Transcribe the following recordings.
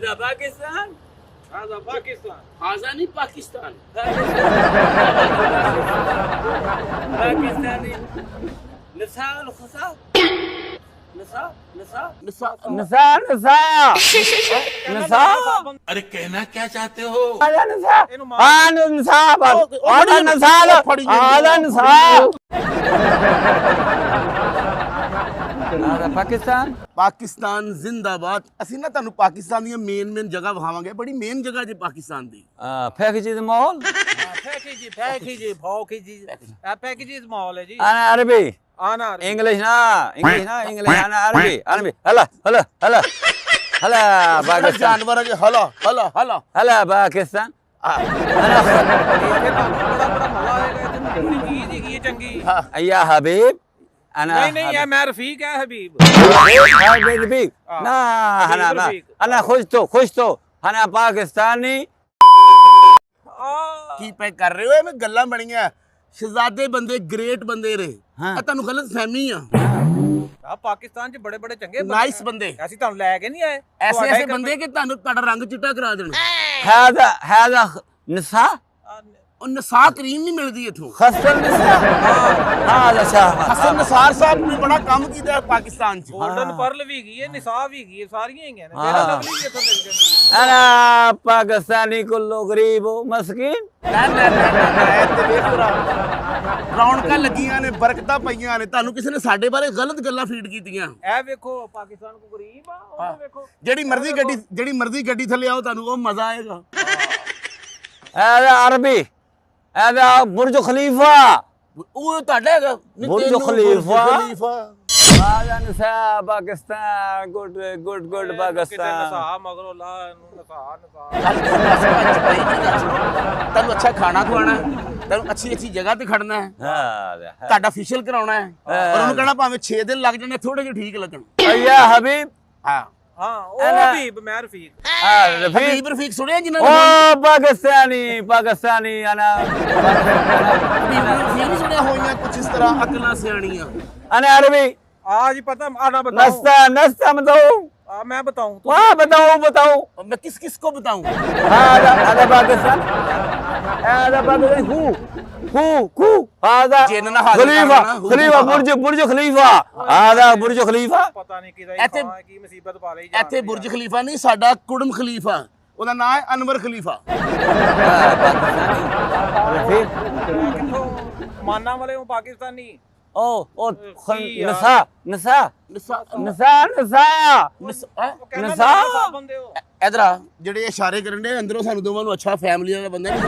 هذا باكستان هذا باكستان هذا नहीं पाकिस्तान पाकिस्तानी نساء الخصاب نساء نساء نساء نساء نساء نساء अरे कहना क्या चाहते हो هذا نساء هذا نساء هذا نساء هذا نساء هذا पाकिस्तान ਪਾਕਿਸਤਾਨ ਜ਼ਿੰਦਾਬਾਦ। ਅਸੀਂ ਨਾ ਤੁਹਾਨੂੰ ਪਾਕਿਸਤਾਨ ਦੀਆਂ ਮੇਨ ਜਗ੍ਹਾ ਵਿਖਾਵਾਂਗੇ। ਬੜੀ ਮੇਨ ਜਗ੍ਹਾ ਜੇ ਪਾਕਿਸਤਾਨ ਦੀ। باكيجز مول पैकेजी पैकेजी मॉल है जी انا عربي انا انجلش انجلش انا عربي هلا باكستان ਜਾਨਵਰ ਅਗੇ ਹਲਾ ਹਲਾ ਹਲਾ هلا باكستان انا बड़ा बड़ा मजा आएगा इतनी चीज ही ये चंगी يا حبيب انا नहीं यार मैं रफीक है हबीब حبيبي لا انا خشت انا باكستاني ਕੀ ਪੈਕ ਕਰ ਰਹੇ ਹੋ? ਐਵੇਂ ਗੱਲਾਂ ਬਣੀਆਂ। ਸ਼ਹਿਜ਼ਾਦੇ ਬੰਦੇ ਗ੍ਰੇਟ ਬੰਦੇ ਰਹੇ। ਇਹ ਤੁਹਾਨੂੰ ਗਲਤ ਫਹਿਮੀ ਆ। ਆ ਪਾਕਿਸਤਾਨ ਚ ਬੜੇ ਬੜੇ ਚੰਗੇ ਨਾਈਸ ਬੰਦੇ। ਅਸੀਂ ਤੁਹਾਨੂੰ ਲੈ ਕੇ ਨਹੀਂ ਆਏ ਐਸੇ ਬੰਦੇ ਕਿ ਤੁਹਾਨੂੰ ਤੁਹਾਡਾ ਰੰਗ ਚਿੱਟਾ ਕਰਾ ਦੇਣ। هذا نساء ਉਹ ਨਸਾ ਕਰੀਮ ਨਹੀਂ ਮਿਲਦੀ ਇੱਥੋਂ। خص النساء هذا شاف ਹਸਨ ਨਸਾਰ ਸਾਹਿਬ ਨੇ ਬੜਾ ਕੰਮ ਕੀਤਾ ਹੈ ਪਾਕਿਸਤਾਨ 'ਚ। ਗੋਲਡਨ ਪਰਲ ਵੀ ਗਈ ਹੈ ਨਿਸਾਬ ਵੀ ਗਈ ਹੈ ਸਾਰੀਆਂ ਹੀ ਨੇ ਮੇਰਾ ਲਵਲੀ ਵੀ ਇੱਥੋਂ ਮਿਲ ਜਾਂਦੀ انا باكستاني كله غريب ومسكين ਇੱਥੇ ਵੇਖ ਜਰਾ ਰੌਣਕਾਂ ਲੱਗੀਆਂ ਨੇ, ਬਰਕਤਾਂ ਪਈਆਂ ਨੇ। ਤੁਹਾਨੂੰ ਕਿਸੇ ਨੇ ਸਾਡੇ ਬਾਰੇ ਗਲਤ ਗੱਲਾਂ ਫੀਡ ਕੀਤੀਆਂ। ਇਹ ਵੇਖੋ ਪਾਕਿਸਤਾਨ ਕੋ ਗਰੀਬ ਆ ਉਹ ਵੇਖੋ ਜਿਹੜੀ ਮਰਜ਼ੀ ਗੱਡੀ ਥੱਲੇ ਆਓ ਤੁਹਾਨੂੰ ਉਹ ਮਜ਼ਾ ਆਏਗਾ। هذا عربي هذا برج خليفة ਉਹ ਤੁਹਾਡਾ ਹੈਗਾ برج خليفة هذا نساء باكستان good ਕਿਸੇ باكستان ਨਸਾ ਮਗਰੋਂ ਲਾ ਨੂੰ ਨਸਾ ਤੁਹਾਨੂੰ ਅੱਛਾ ਖਾਣਾ ਖਵਾਉਣਾ ਹੈ, ਤੁਹਾਨੂੰ ਅੱਛੀ ਜਗ੍ਹਾ ਤੇ ਖੜਨਾ ਹੈ, هذا ਤੁਹਾਡਾ ਫੇਸ਼ੀਅਲ ਕਰਾਉਣਾ ਹੈ ਔਰ ਉਹਨੂੰ ਕਹਿਣਾ ਭਾਵੇਂ 6 ਦਿਨ ਲੱਗ ਜਾਣੇ ਥੋੜੇ ਜਿਹੇ ਠੀਕ ਲੱਗਣ। يا حبيب ਹਾਂ ਹਾਂ ਉਹ ਹਬੀਬ ਮੈਂ ਰਫੀਕ هذا رفيق ਹਬੀਬ ਰਫੀਕ ਸੁਣਿਆ ਜਿਨ੍ਹਾਂ اوه باكستاني انا ਹਬੀਬ ਰਫੀਕ ਨਹੀਂ ਸੁਣਿਆ ਹੋਈਆਂ ਕੁਝ ਇਸ ਤਰ੍ਹਾਂ ਅਕਲਾਂ ਸਿਆਣੀਆਂ। انا عربي आज पता आना बताओ نستا बताओ मैं बताऊं तो वाह बताओ और मैं किस को बताऊं? هذا باكستان هذا باكستان هو هذا جننا حاضر خليفة کرنا، ہو خليفة برج خليفة هذا برج خليفة पता नहीं किदा ਇੱਥੇ की मुसीबत पा ਲਈ ਇੱਥੇ ਬੁਰਜ ਖਲੀਫਾ ਨਹੀਂ, ਸਾਡਾ ਕੁੜਮ ਖਲੀਫਾ, ਉਹਦਾ ਨਾਮ ਹੈ ਅਨਵਰ ਖਲੀਫਾ। ਕਿੱਥੋਂ ਮਾਨਾ ਵਾਲੇ ਹੋ ਪਾਕਿਸਤਾਨੀ اوه نساء نساء ਬੰਦੇ ਹੋ ਇਧਰ ਆ, ਜਿਹੜੇ ਇਸ਼ਾਰੇ ਕਰਨ ਦੇ ਅੰਦਰੋਂ ਸਾਨੂੰ ਦੋਵਾਂ ਨੂੰ ਅੱਛਾ ਫੈਮਿਲੀ ਵਾਲਾ ਬੰਦਾ ਨਹੀਂ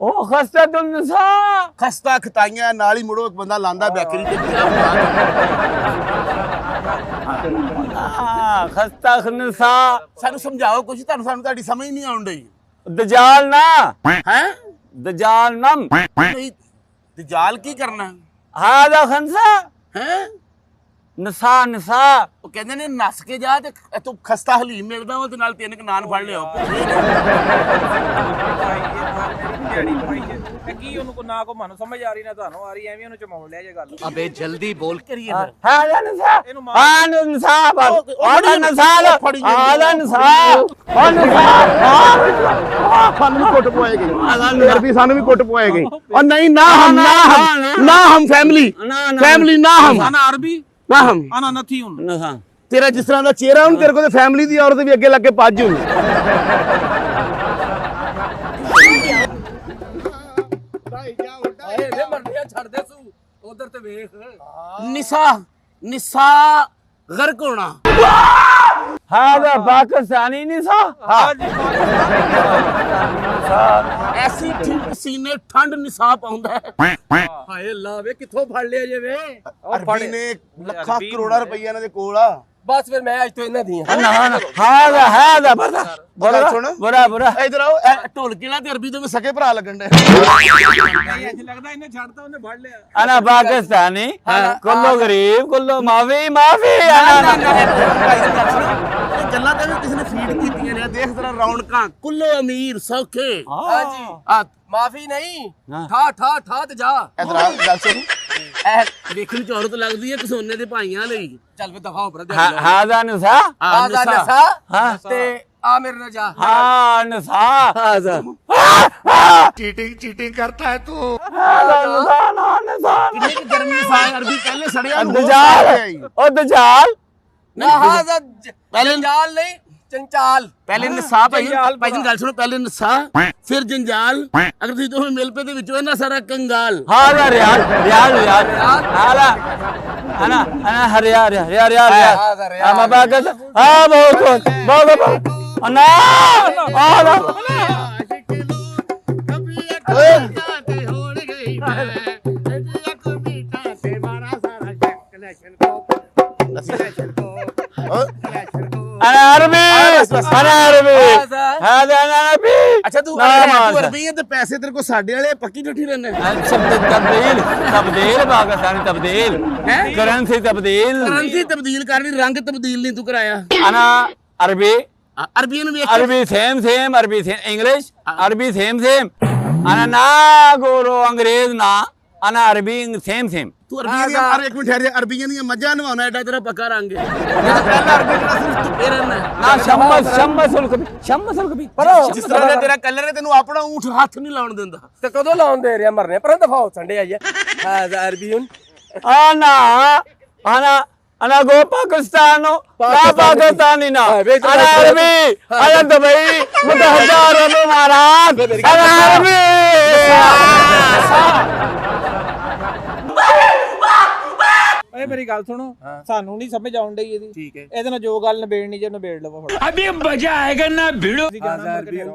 اوه خستة النساء ਖਸਤਾ ਖਤਾਈਆਂ ਨਾਲ ਹੀ ਮੁੜੋ ਇੱਕ ਬੰਦਾ ਲਾਂਦਾ ਬੈਕਰੀ ਤੇ خستة النساء ਸਾਨੂੰ ਸਮਝਾਓ ਕੁਝ, ਸਾਨੂੰ ਤੁਹਾਡੀ ਸਮਝ ਨਹੀਂ ਆਉਣ ਡਈ। دجال نا ਹੈ دجال نم ਨਹੀਂ ਦਜਾਲ ਕੀ ਕਰਨਾ هذا خنسة ਹੈ? نساء ਉਹ ਕਹਿੰਦੇ ਨੇ ਨੱਸ ਕੇ ਜਾ ਤੇ ਇੱਥੋਂ ਖਸਤਾ ਹਲੀਮ ਮਿਲਦਾ ਵਾ ਤੇ ਨਾਲ 3 ਨਾਨ ਫੜ ਲਿਓ। ਦਿਹਾੜੀ ਪਾਈ ਹੈ ਇਹ ਕੀ ਉਹਨੂੰ ਕੋ ਨਾ ਕੋ ਮਨ ਸਮਝ ਆ ਰਹੀ ਨਾ ਤੁਹਾਨੂੰ ਆ ਰਹੀ ਐਵੇਂ ਉਹਨੂੰ ਚਮਾਉਣ ਲਿਆ ਜੇ ਗੱਲ ਅਬੇ ਜਲਦੀ ਬੋਲ ਕਰੀਏ ਫਿਰ। هذا نساء ਇਹਨੂੰ هذا نساء هذا نساء ਫੜੀ هذا نساء ਸਾਨੂੰ ਵੀ ਕੁੱਟ ਪਵਾਏਗੀ ਯਾਰ ਵੀ ਸਾਨੂੰ ਵੀ ਕੁੱਟ ਪਵਾਏਗੀ। और नहीं ना हम फैमिली ना हम ਆਨਾ ਅਰਬੀ ना हम ਆਨਾ ਨਥੀ ਹੁਣ نساء ਤੇਰਾ ਜਿਸ ਤਰ੍ਹਾਂ ਦਾ ਚਿਹਰਾ ਹੁਣ ਤੇਰੇ ਕੋਲ ਤੇ ਫੈਮਿਲੀ ਦੀ ਔਰਤ ਵੀ ਅੱਗੇ ਲੱਗ ਕੇ ਭੱਜ ਹੁਣ। ਇਹ ਮਰਦੀਆਂ ਛੱਡ ਦੇ ਸੂ ਉਧਰ ਤੇ ਵੇਖ ਨਿਸਾ ਗਰਕ ਹੋਣਾ। هذا باكستاني نساء ਐਸੀ ਠੀਕ ਸੀਨੇ ਠੰਡ ਨਿਸਾ ਪਾਉਂਦਾ ਹੈ। ਹਾਏ ਅੱਲਾ ਵੇ ਕਿੱਥੋਂ ਫੜ ਲਿਆ ਜੇ ਵੇ ਅਰਬੀ ਨੇ ਲੱਖਾਂ ਕਰੋੜਾਂ ਰੁਪਈਆ ਇਹਨਾਂ ਦੇ ਕੋਲ ਆ। ਬਸ ਫਿਰ ਮੈਂ ਅੱਜ ਤੋਂ ਇਹਨਾਂ ਦੀਆਂ هذا برا ਇਧਰ ਆਓ, ਇਹ ਢੋਲਕੀ ਨਾਲ ਤੇ ਅਰਬੀ ਤੋਂ ਵੀ ਸਕੇ ਭਰਾ ਲੱਗਣ ਦੇ। ਇੰਜ ਲੱਗਦਾ ਇਹਨੇ ਛੱਡਤਾ ਉਹਨੇ ਫੜ ਲਿਆ انا باكستاني كله غريب كله ما في ਇਹ ਗੱਲਾਂ ਤਾਂ ਵੀ ਕਿਸੇ ਨੇ ਫੀਡ ਕੀਤੀਆਂ ਨੇ ਦੇਖ ਜ਼ਰਾ ਰੌਣਕਾਂ ਕੁੱਲੋ ਅਮੀਰ ਸੌਖੇ ਹਾਂਜੀ ਆ ਮਾਫੀ ਨਹੀਂ ਹਾਂ। ਠਾ ਠਾ ਠਾ ਤੇ ਜਾ ਇਧਰ ਆ ਗੱਲ ਸੁਣ ਇਹ ਵੇਖਣ ਚ ਔਰਤ ਲੱਗਦੀ ਹੈ ਕਸੋਨੇ ਦੇ ਭਾਈਆਂ ਲਈ ਚੱਲ ਵੇ ਦਫਾ ਉੱਪਰ ਹਾਜ਼ਾ ਨਸਾ ਆ ਦਾ ਨਸਾ ਹਾਂ ਤੇ ਆ ਮੇਰੇ ਨਾਲ ਜਾ ਹਾਂ ਨਸਾ ਹਾਜ਼ਾ ਚੀਟਿੰਗ ਕਰਤਾ ਹੈ ਤੂੰ ਹਾਜ਼ਾ ਨਸਾ ਨਾ ਨਸਾ ਕਿੰਨੇ ਕਿ ਗਰਮ ਨਸਾਏ ਅਰਬੀ ਪਹਿਲੇ ਸੜਿਆ ਨੂੰ ਦਜਾਲ ਉਹ ਦਜਾਲ ਨਾ ਹਾਜ਼ਾ ਜੰਜਾਲ ਨਹੀਂ ਚੰਚਾਲ ਪਹਿਲੇ ਨਸਾ ਭਾਈ ਭਾਈ ਜੀ ਗੱਲ ਸੁਣੋ ਪਹਿਲੇ ਨਸਾ ਫਿਰ ਜੰਜਾਲ ਅਗਰ ਤੁਸੀਂ ਦੋਵੇਂ ਮਿਲ ਪਏ ਦੇ ਵਿੱਚੋਂ ਇਹਨਾਂ ਸਾਰਾ ਕੰਗਾਲ ਹਾਜ਼ਾ ਰਿਆਲ ਹਾਲਾ ਅਨਾ ਹਰਿਆ ਰਿਆ ਹਾਜ਼ਾ ਰਿਆਲ। ਅਮਾ ਬਾਗਤ ਆ ਬਹੁਤ ਅਨਾ ਆਲਾ انا عربي هذا انا عربي ਅੱਛਾ ਤੂੰ نعم ਅਰਬੀ ਹੈ ਤੇ ਪੈਸੇ ਤੇਰੇ ਕੋਲ ਸਾਡੇ ਵਾਲੇ ਪੱਕੀ ਝੂਠੀ ਰਹਿੰਦੇ شبد تبديل باكستاني تبديل كرنسي تبديل ਕਰੰਸੀ ਤਬਦੀਲ ਕਰਨੀ ਰੰਗ ਤਬਦੀਲ ਨਹੀਂ ਤੂੰ ਕਰਾਇਆ انا عربي ਅਰਬੀਆਂ ਨੂੰ ਵੇਖ عربي سيم عربي سيم انجلش عربي سيم انا نا گورو انگریز نا انا عربي سيم ਤੂੰ ਅਰਬੀਆਂ ਦੀਆਂ ਮਾਰ ਇੱਕ ਮਿੰਟ ਠਹਿਰ ਜਾ ਅਰਬੀਆਂ ਦੀਆਂ ਮੱਝਾਂ ਨਵਾਉਣਾ ਐਡਾ ਤੇਰਾ ਪੱਕਾ ਰੰਗ ਹੈ ਪਹਿਲਾ ਅਰਬੀ ਜਿਹੜਾ ਸਿਰਫ ਧੁੱਪੇ ਰਹਿਣਾ نا شمس الكبي ਜਿਸ ਤਰ੍ਹਾਂ ਦਾ ਤੇਰਾ ਕਲਰ ਹੈ ਤੈਨੂੰ ਆਪਣਾ ਊਂਠ ਹੱਥ ਨਹੀਂ ਲਾਉਣ ਦਿੰਦਾ ਤੇ ਕਦੋਂ ਲਾਉਣ ਦੇ ਰਿਹਾ ਮਰਨੇ ਪਰ ਦਫਾ ਹੋ ਸੰਡੇ ਆਈਏ ਹਾਜ਼ਾ ਅਰਬੀਨ انا گو پاکستانو لا پاکستانی نا انا عربي انا دبي متحدة عرب امارات انا عربي ਓਏ ਮੇਰੀ ਗੱਲ ਸੁਣੋ ਸਾਨੂੰ ਨਹੀਂ ਸਮਝ ਆਉਣ ਡਈ ਇਹਦੀ ਠੀਕ ਹੈ ਇਹਦੇ ਨਾਲ ਜੋ ਗੱਲ ਨਿਬੇੜਨੀ ਜੇ ਨਿਬੇੜ ਲਵੋ ਫੜ अभी मजा आएगा ना भिड़ो ਹਾਜ਼ਾ ਅਰਬੀਨ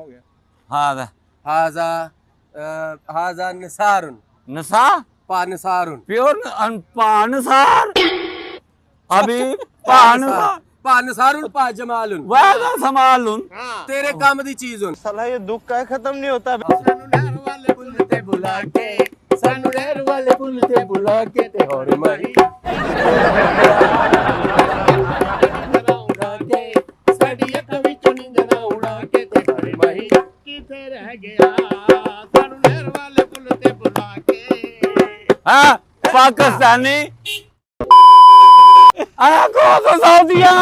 هذا ਹਾਜ਼ਾ ਨਿਸਾਰਨ نساء ਪਾ ਨਿਸਾਰਨ प्योर پانسار ابھی پانسار ਪਾ ਨਿਸਾਰਨ ਪਾ ਜਮਾਲਨ وهذا سمالون ਤੇਰੇ ਕੰਮ ਦੀ ਚੀਜ਼ ਹੁਣ साला ये दुख का खत्म नहीं होता ਸਾਨੂੰ ਨਹਿਰ ਵਾਲੇ ਪੁੱਲ ਤੇ ਬੁਲਾ ਕੇ ਸਾਨੂੰ ਨਹਿਰ ਵਾਲੇ ਪੁੱਲ ਤੇ ਬੁਲਾ ਕੇ ਤੇ ਹੋਰ ਮਾਰੀ ਸਾਡੀ ਅੱਖ ਵਿੱਚੋਂ ਨੀਂਦ ਨਾ ਉਡਾ ਕੇ ਤੇ ਹੋਰ ਮਾਰੀ ਕਿੱਥੇ ਰਹਿ ਗਿਆ ਸਾਨੂੰ ਨਹਿਰ ਵਾਲੇ ਪੁੱਲ ਤੇ ਬੁਲਾ ਕੇ हाँ पाकिस्तानी अरे को तो सऊदिया